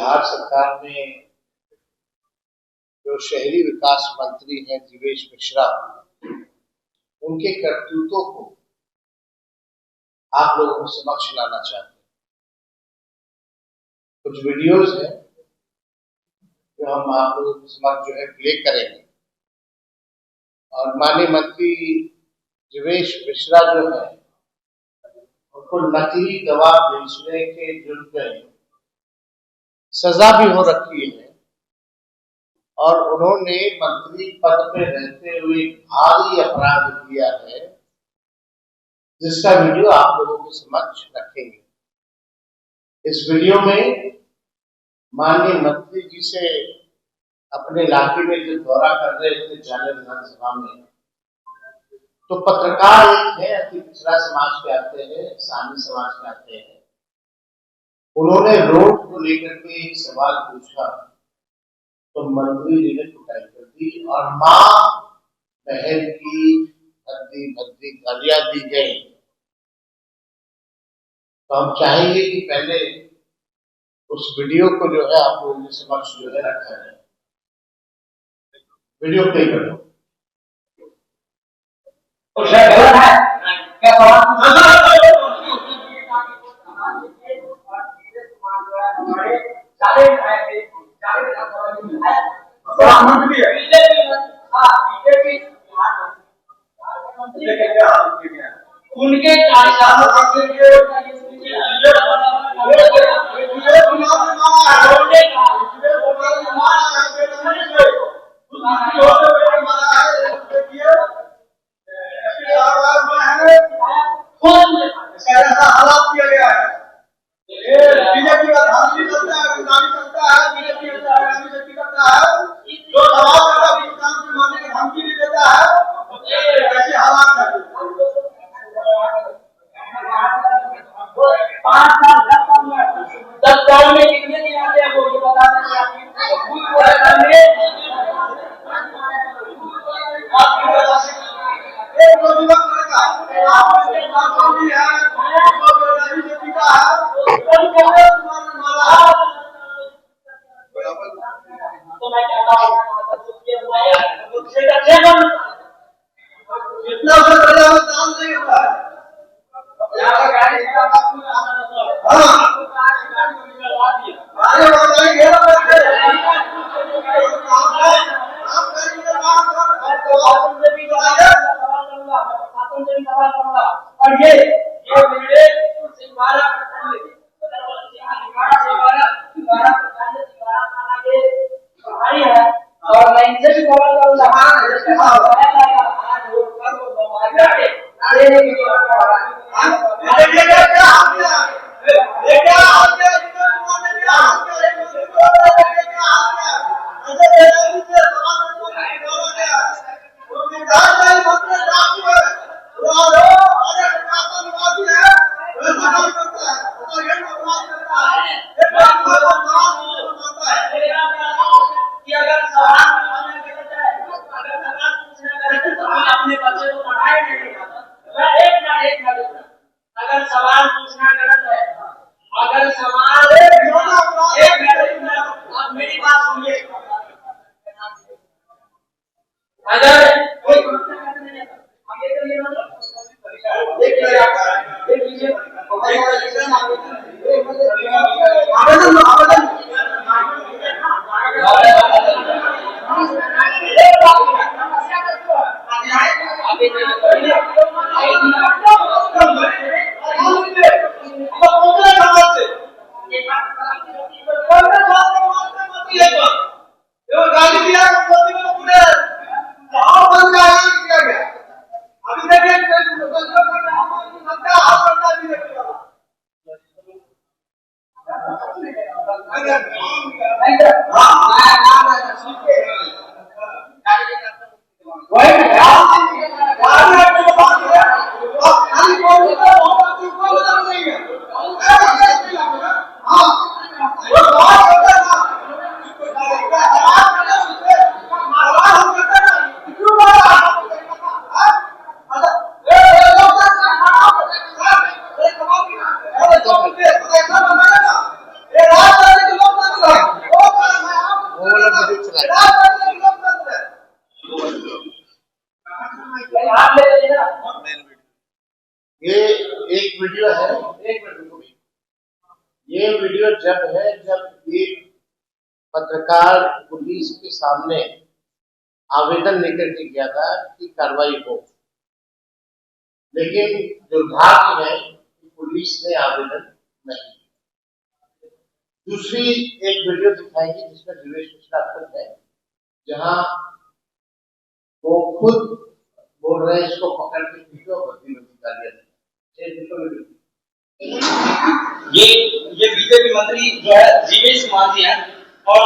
बिहार सरकार ने जो शहरी विकास मंत्री हैं जीवेश मिश्रा, उनके करतूतों को आप लोगों के समक्ष लाना चाहते हैं। कुछ वीडियोस हैं जो हम आप लोगों के समक्ष जो है प्ले करेंगे। और माननीय मंत्री जीवेश मिश्रा जो है, उनको नकली दवा बेचने के जुर्म में सजा भी हो रखी है और उन्होंने मंत्री पद पे रहते हुए भारी अपराध किया है, जिसका वीडियो आप लोगों के समक्ष रखेंगे। इस वीडियो में माननीय मंत्री जी से अपने इलाके में जो दौरा कर रहे थे जाने विधानसभा में, तो पत्रकार एक है, अति पिछड़ा समाज के आते हैं, सामी समाज के आते हैं, उन्होंने रोड को लेकर के एक सवाल पूछा तो मंत्री जी ने कुटाई कर दी और मां बहन की भद्दी भद्दी गालियां दी गई। तो हम चाहेंगे कि पहले उस वीडियो को जो है आप लोगों के समक्ष जो है रखा जाए। वीडियो प्ले करो। उनके हालात किया गया है। बीजेपी का धांधली चलता है, गुंडागर्दी चलता है, बीजेपी करता है, जो दबाव करता है किसान की मारने की धमकी भी देता है। ऐसे हालात है। 10 साल में कितने दिन आते हैं वो बता सकते हैं? तो मैं कहता हूँ इतना से बड़ा काम नहीं होता है। और ये मेरे भाई है और मैं इनसे भी सवाल करूंगा। अगर सवाल पूछना गलत है, अगर सवाल आप मेरी बात सुनिए, अगर एक वीडियो है, एक मिनट रुको भाई। ये वीडियो जब एक पत्रकार पुलिस के सामने आवेदन लेकर के गया था कि कार्रवाई हो, लेकिन दुर्भाग्य है कि पुलिस ने आवेदन नहीं। दूसरी एक वीडियो दिखाएगी जिसमें दिवेश मिश्रा खुद है, जहां वो खुद बोल रहे हैं इसको पकड़ के पीटो, बदली गालियां दें। ये बीजेपी मंत्री जो है जीवेश कुमार जी हैं, और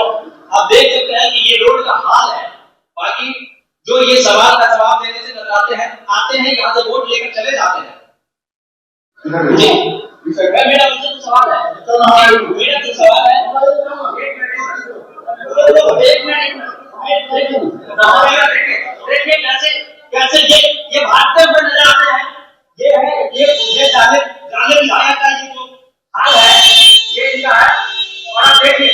आप देख सकते हैं कि ये रोड का हाल है। बाकी जो ये सवाल का जवाब देने से कतराते हैं, आते हैं यहाँ से वोट लेकर चले जाते हैं। मेरा तो सवाल है, देखिए कैसे ये भागते हुए नजर आते हैं। ये जाले बिछाया का ये जो हाल है, ये इनका है। और आप देखिए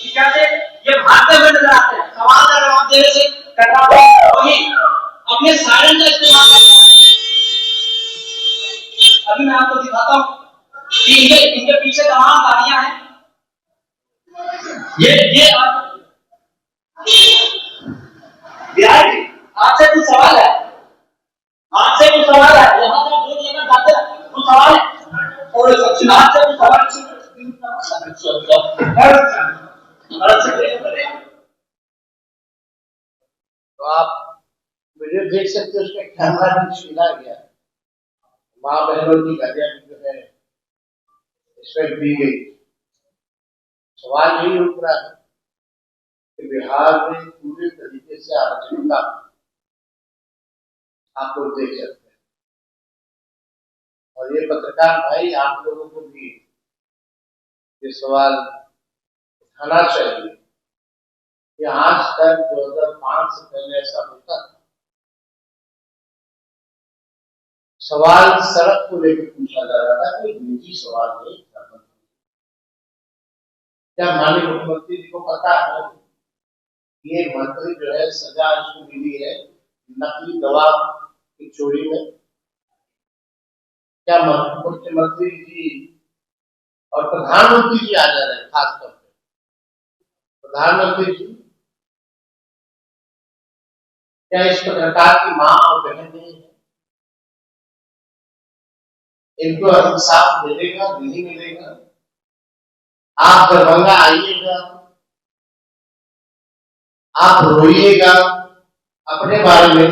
कि कैसे ये भागते हुए नजर आते हैं, सवाल का जवाब देने से कतराते हैं, वही अपने सायरन का इस्तेमाल करते हैं। अभी मैं आपको दिखाता हूँ कि इनके पीछे तमाम गाड़ियां हैं। ये बिहार जी, आपसे कुछ सवाल है, आपसे कुछ सवाल है। यहाँ से वोट लेकर जाते हैं, कुछ सवाल है और आपसे कुछ सवाल। तो आप वीडियो देख सकते हो, उसका कैमरा भी छीना गया, माँ बहनों की गालियां जो है इसमें दी गई। सवाल यही उठ रहा है कि बिहार में पूरे तरीके से अराजकता आप लोग देख सकते हैं, और ये पत्रकार भाई आप लोगों को भी ये सवाल उठाना चाहिए कि आज तक 2005 से पहले ऐसा होता था। सवाल सड़क को लेकर पूछा जा रहा था, कोई निजी सवाल नहीं था। क्या माननीय मुख्यमंत्री जी को पता है ये मंत्री जो है सजा इसको मिली है नकली दवा की चोरी में? क्या मुख्यमंत्री जी और प्रधानमंत्री जी आ जा रहे हैं, खासतौर पर प्रधानमंत्री जी, क्या इस पत्रकार की मां और बहन नहीं है? इनको इंसाफ मिलेगा नहीं मिलेगा? आप दरभंगा आइएगा, आप रोइएगा अपने बारे में,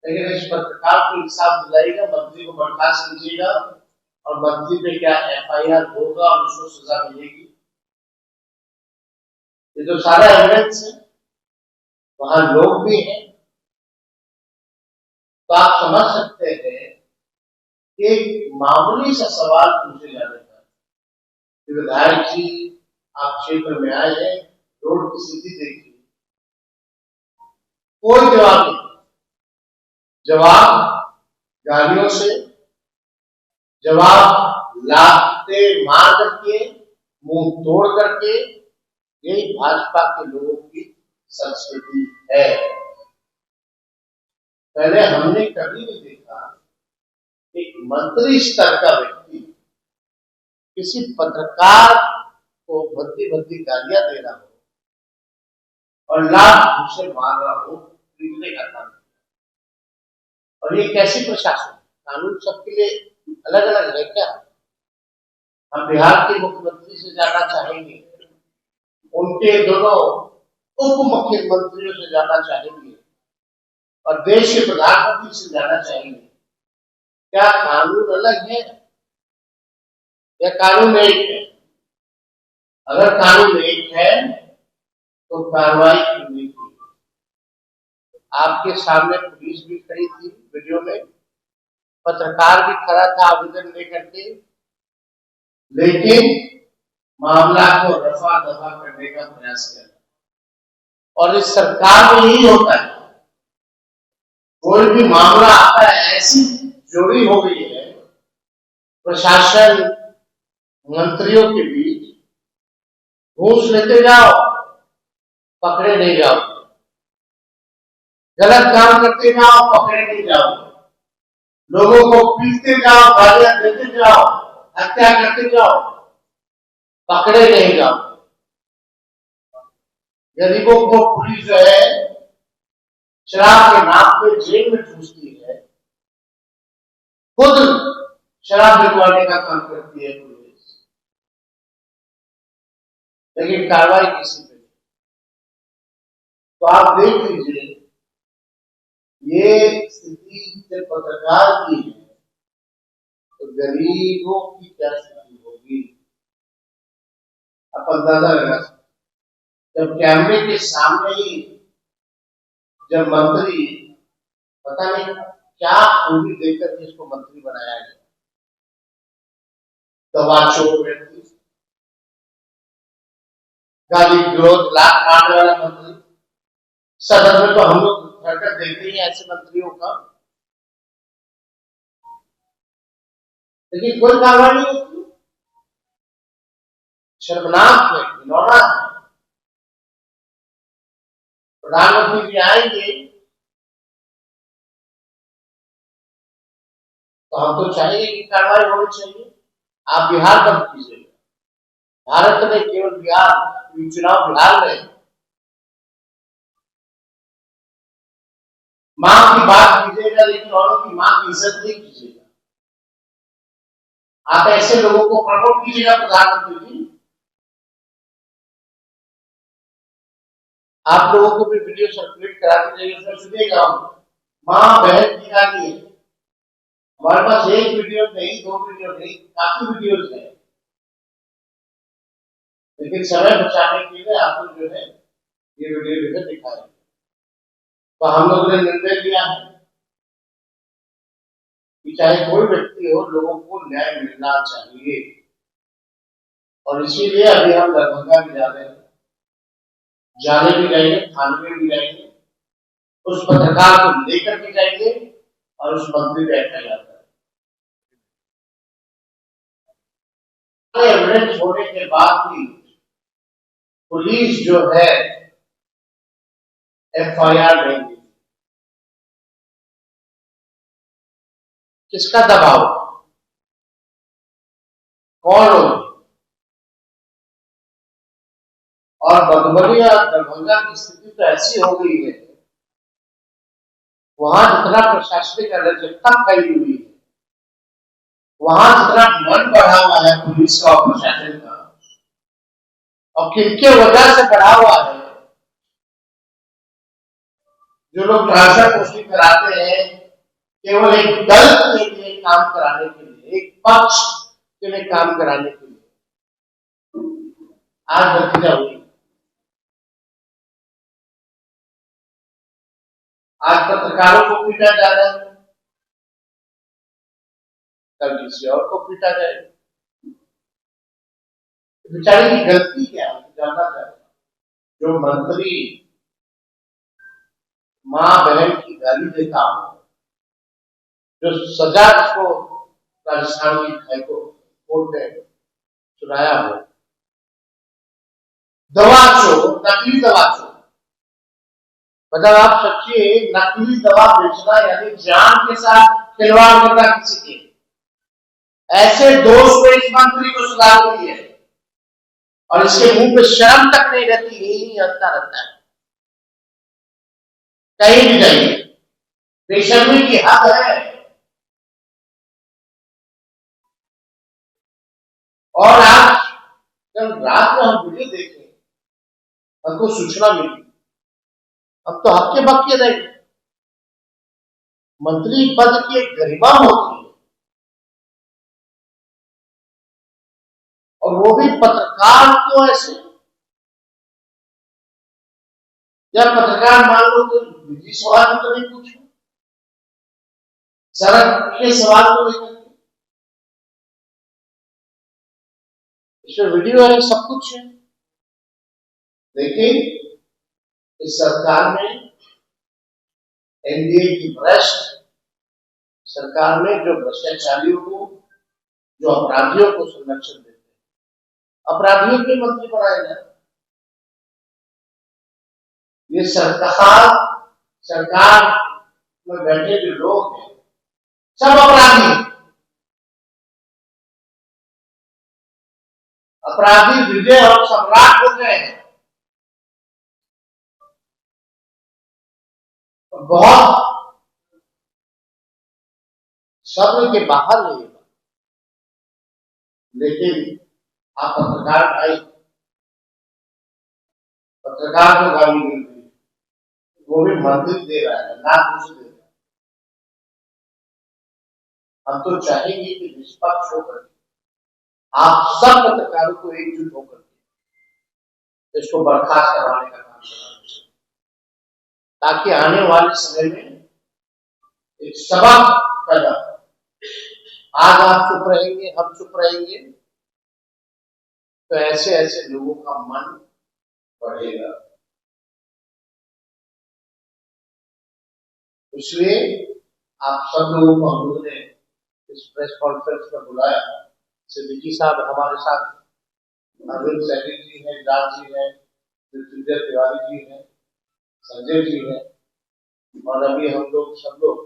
लेकिन इस पत्रकार को इंसाफ दिलाइएगा, मंत्री को बर्खास्त कीजिएगा और मंत्री पे क्या एफआईआर होगा और उसको सजा मिलेगी। ये तो सारा एविडेंस है, वहां लोग भी हैं, तो आप समझ सकते हैं कि एक मामूली सा सवाल पूछे जाने पर विधायक जी आप क्षेत्र में आए हैं, रोड की स्थिति देखिए, कोई जवाब नहीं। जवाब गाड़ियों से, जवाब लाते मार करके, मुंह तोड़ करके। यही भाजपा के लोगों की संस्कृति है। पहले हमने कभी नहीं देखा एक मंत्री स्तर का व्यक्ति किसी पत्रकार को भद्दी गालियां दे रहा हो और लाख घूसे मार रहा हो, पीटने का काम। और ये कैसी प्रशासन? कानून सबके लिए अलग अलग है क्या? हम बिहार के मुख्यमंत्री से जानना चाहेंगे, उनके दोनों उप मुख्यमंत्रियों से जानना चाहेंगे और देश के प्रधानमंत्री से जानना चाहेंगे, क्या कानून अलग है या कानून एक है? अगर कानून एक है तो कार्रवाई क्यों नहीं की? आपके सामने पुलिस भी खड़ी थी वीडियो में, पत्रकार भी खड़ा था आवेदन लेकर के, लेकिन मामला को रफा दफा करने का प्रयास किया। और इस सरकार में यही होता है, कोई भी मामला आता है, ऐसी जोड़ी हो गई है प्रशासन मंत्रियों के बीच, घूस लेते जाओ पकड़े नहीं जाओ, गलत काम करते जाओ पकड़े नहीं जाओ, लोगों को पीटते जाओ, गालियां देते जाओ, हत्या करते जाओ, पकड़े नहीं जाओ। गरीबों को पुलिस जो है शराब के नाम पे जेल में ठूसती है, खुद शराब बिकवाने का काम करती है पुलिस, लेकिन कार्रवाई किसी पे नहीं। तो आप देख लीजिए, ये स्थिति जब पत्रकार की है तो गरीबों की क्या स्थिति होगी, आप अंदाजा लगा सकते। जब कैमरे के सामने ही जब मंत्री, पता नहीं क्या खूबी देकर के इसको मंत्री बनाया गया, दवा चोर व्यक्ति, गाली गलौज लात मारने वाला मंत्री। सदन में तो हम लोग हरकत देखते ही ऐसे मंत्रियों का, लेकिन कोई कार्रवाई नहीं होती। शर्मनाक है, घिनौना है। प्रधानमंत्री जी आएंगे तो हम तो चाहेंगे कि कार्रवाई होनी चाहिए। आप बिहार बंद कीजिएगा, भारत में केवल बिहार, चुनाव बिहार में मां की बात कीजिएगा, लेकिन औरों की मां की इज्जत नहीं कीजिएगा। आप ऐसे लोगों को प्रमोट कीजिएगा प्रधानमंत्री जी। आप लोगों को भी वीडियो सर्कुलेट करा दीजिएगा, उसमें सुनिएगा मां बहन की गाली है। हमारे पास एक वीडियो नहीं, दो वीडियो नहीं, काफी वीडियोज है, लेकिन समय बचाने के लिए आपको जो है ये वीडियो जो है दिखाएंगे। तो हम लोगों ने निर्णय लिया है कि चाहे कोई व्यक्ति हो, लोगों को न्याय मिलना चाहिए, और इसीलिए अभी हम दरभंगा भी जा रहे हैं, जाने भी जाएंगे, थाने में भी जाएंगे, उस पत्रकार को लेकर के जाएंगे और उस मंत्री पे एफआईआर करेंगे। एविडेंस होने के बाद भी पुलिस जो है एफआईआर नहीं देती। किसका दबाव, कौन लोग? और मधुबनी और दरभंगा की स्थिति तो ऐसी हो गई है, वहां जितना प्रशासनिक अराजकता फैली हुई है, वहां जितना मन बढ़ा हुआ है पुलिस का और प्रशासन का, और किनके वजह से बढ़ा हुआ है, जो लोग भाषा पोस्टिंग कराते हैं केवल एक दल के लिए काम कराने के लिए, एक पक्ष के लिए काम कराने के लिए, आज नतीजा हुई। आज पत्रकारों को पीटा जा रहा है, कल किसी और को पीटा जाएगा। बेचारे की गलती क्या है जानना चाहते, जो मंत्री मां बहन की गाली देता हो, जो सजा उसको राजस्थान की कोर्ट ने सुनाया हो, दवा चोर, नकली दवा चोर, मतलब आप सोचिए, नकली दवा बेचना यानी जान के साथ खिलवाड़ करना किसी के, ऐसे दोष में इस मंत्री को सजा हुई है, और इसके मुंह पे शर्म तक नहीं रहती, यही हंसता रहता है। कहीं भी जाइए, बेशर्मी की हद है। और आज कल रात में हम वीडियो देखे, हमको सूचना मिली, अब तो हक्के बक्के रहे। मंत्री पद की एक गरिमा होती है, और वो भी पत्रकार को ऐसे, या पत्रकार मान लो तो निजी सवाल तो नहीं पूछो, सड़क के सवाल तो नहीं करते, इसमें वीडियो है, सब कुछ है। लेकिन इस सरकार में, एनडीए की भ्रष्ट सरकार में, जो भ्रष्टाचारियों को, जो अपराधियों को संरक्षण देते हैं, अपराधियों के मंत्री बनाए जाए। ये सरकार में बैठे जो लोग हैं, सब अपराधी, अपराधी विजय और सम्राट हो गए हैं। बहुत शब्द के बाहर नहीं, लेकिन आप पत्रकार भाई, पत्रकार को गाली मिल रही है, वो भी मंदिर दे रहा है, ना कुछ दे रहा है। हम तो चाहेंगे कि निष्पक्ष होकर आप सब पत्रकारों को एकजुट होकर इसको बर्खास्त करवाने का काम करना चाहिए, ताकि आने वाले समय में एक सबक पैदा हो। आज आप चुप रहेंगे, हम चुप रहेंगे, तो ऐसे ऐसे लोगों का मन बढ़ेगा। इसलिए आप सब लोगों को हम लोगों ने इस प्रेस कॉन्फ्रेंस में बुलाया। सिद्दीकी साहब हमारे साथ, अरविंद सैनी जी हैं, राज जी हैं, मृत्युंजय तिवारी जी हैं, संजय जी हैं, और अभी हम लोग सब लोग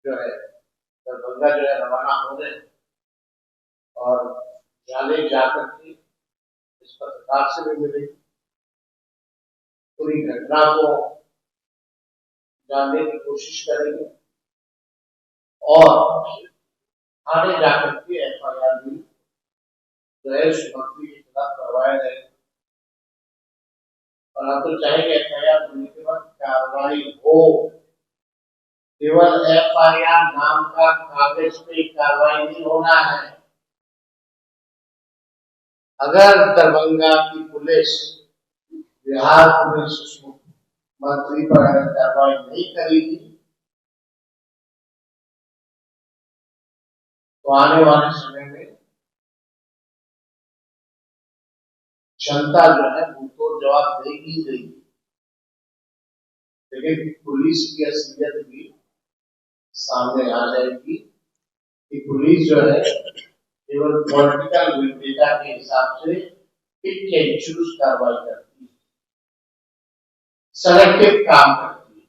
जो है दरभंगा जो है रवाना हो रहे हैं, और जाले जाकर के इस पत्रकार से भी मिलेंगे, पूरी घटना को जानने की कोशिश करेंगे, और थाने जाकर के FIR भी जो है मंत्री के खिलाफ करवाया जाए। और हम तो चाहेंगे FIR होने के बाद कार्रवाई हो, केवल FIR नाम का कागज पे कार्रवाई नहीं होना है। अगर दरभंगा की पुलिस, बिहार पुलिस मंत्री पर अगर कार्रवाई नहीं करेगी, तो आने वाले समय में जनता जो है उनको जवाब देगी देगी। लेकिन पुलिस की असलियत भी सामने आ जाएगी कि पुलिस जो है केवल पॉलिटिकल विंडेटा के हिसाब से पिक एंड चूज कार्रवाई करती है, सेलेक्टिव काम करती है।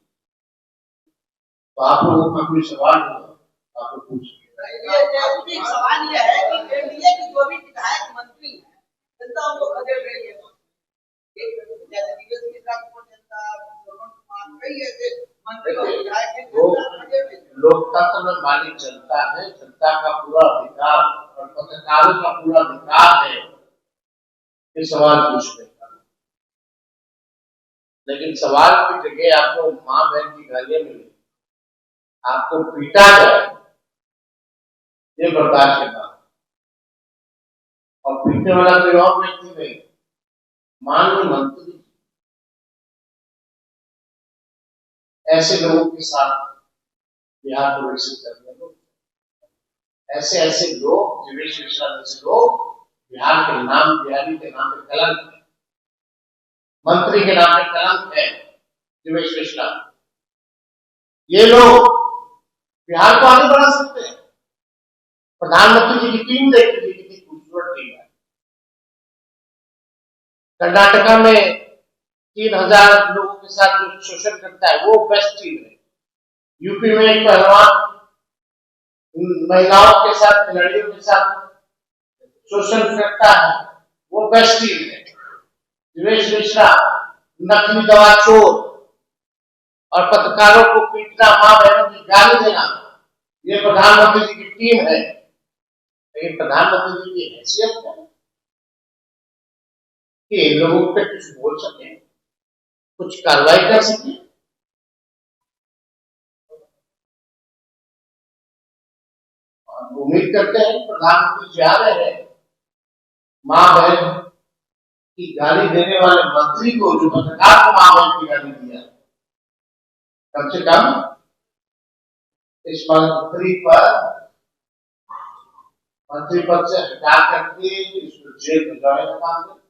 तो आप लोगों का कोई सवाल होगा आप लोग पूछिए। सवाल यह है कि एनडीए की जो भी विधायक मंत्री है, जनता उनको खदेड़ रही है। लोकतंत्र में मालिक जनता है, जनता का पूरा अधिकार और पत्रकारों का पूरा अधिकार है ये सवाल पूछने का। लेकिन सवाल की जगह आपको मां बहन की गालियां मिली, आपको पीटा जाए, ये बर्दाश्त करना। और पीटने वाला कोई और व्यक्ति नहीं, माननीय मंत्री। ऐसे लोगों के साथ बिहार को विकसित करने को, ऐसे ऐसे लोग, जीवेश मिश्रा जैसे लोग बिहार के नाम, बिहारी के नाम पे कलंक है, मंत्री के नाम पे कलंक है। जीवेश मिश्रा, ये लोग बिहार को आगे बढ़ा सकते हैं। प्रधानमंत्री जी की टीम देखी थी, कितनी खूबसूरत टीम है। कर्नाटका में 3000 लोगों के साथ जो शोषण करता है वो बेस्ट टीम है। यूपी में एक पहलवान महिलाओं के साथ, खिलाड़ियों के साथ शोषण करता है, वो बेस्ट टीम है। जीवेश मिश्रा नकली दवा चोर और पत्रकारों को पीटना, मां बहनों की गाली देना, ये प्रधानमंत्री जी की टीम है। लेकिन प्रधानमंत्री जी की हैसियत है कि इन लोगों पे कुछ बोल सके, कुछ कार्रवाई कर सके। उम्मीद करते हैं प्रधानमंत्री जी आ रहे हैं, मां बहन की गाली देने वाले मंत्री को, जो पत्रकार को मां बहन की गाली दिया, कम से कम इस मंत्री पद से हटा करके इसको जेल भिजवाने का काम करें।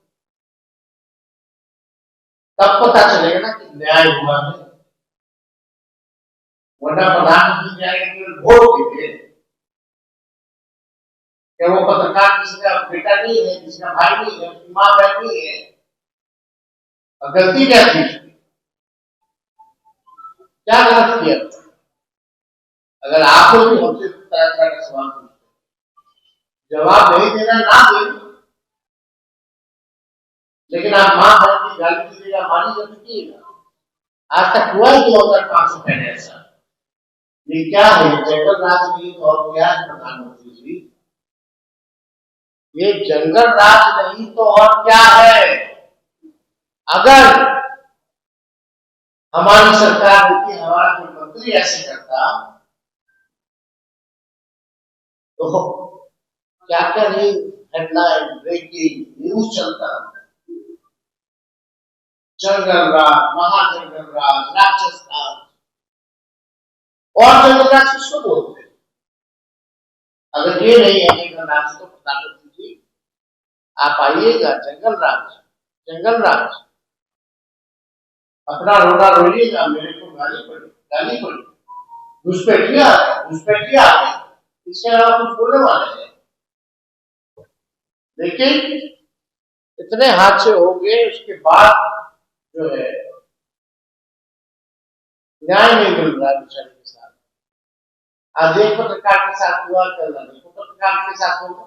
तब पता चलेगा ना कि न्याय हुआ है। वरना प्रधानमंत्री न्याय केवल वोट देते, क्या वो पत्रकार किसी का बेटा नहीं है, किसी का भाई नहीं है, उसकी मां बहन नहीं है, और गलती क्या थी, क्या गलत किया? अगर आप लोग भी हमसे तरह तरह का सवाल पूछते, जवाब नहीं देना ना दें, लेकिन आप मां बहन की गाली दीजिएगा, मानी जब कीजिएगा। आज तक हुआ ही 2500 पहले ऐसा। ये क्या है, जंगल राज नहीं तो और क्या है प्रधानमंत्री जी? ये जंगल राज नहीं तो और क्या है? अगर हमारी सरकार होती, हमारा कोई मंत्री ऐसे करता तो क्या क्या नहीं हेडलाइन ब्रेकिंग न्यूज चलता। जंगल राज, महाजंगल राज, राक्षस राज। और जंगल राज किसको बोलते हैं? अगर ये नहीं है जंगल राज तो प्रधानमंत्री जी आप आइएगा, जंगल राज अपना रोना रोइएगा, मेरे को गाली पड़ी, घुसपैठिया इसके अलावा कुछ बोलने वाले हैं? लेकिन इतने हादसे हो गए, उसके बाद जो है न्याय नहीं मिल रहा है बेचारे के साथ। आज एक पत्रकार के साथ हुआ, कल नहीं पत्रकार के साथ होगा।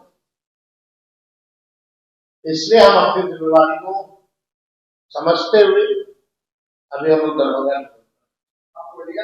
इसलिए हम अपनी जिम्मेवारी को समझते हुए अभी हम लोग दरभंगा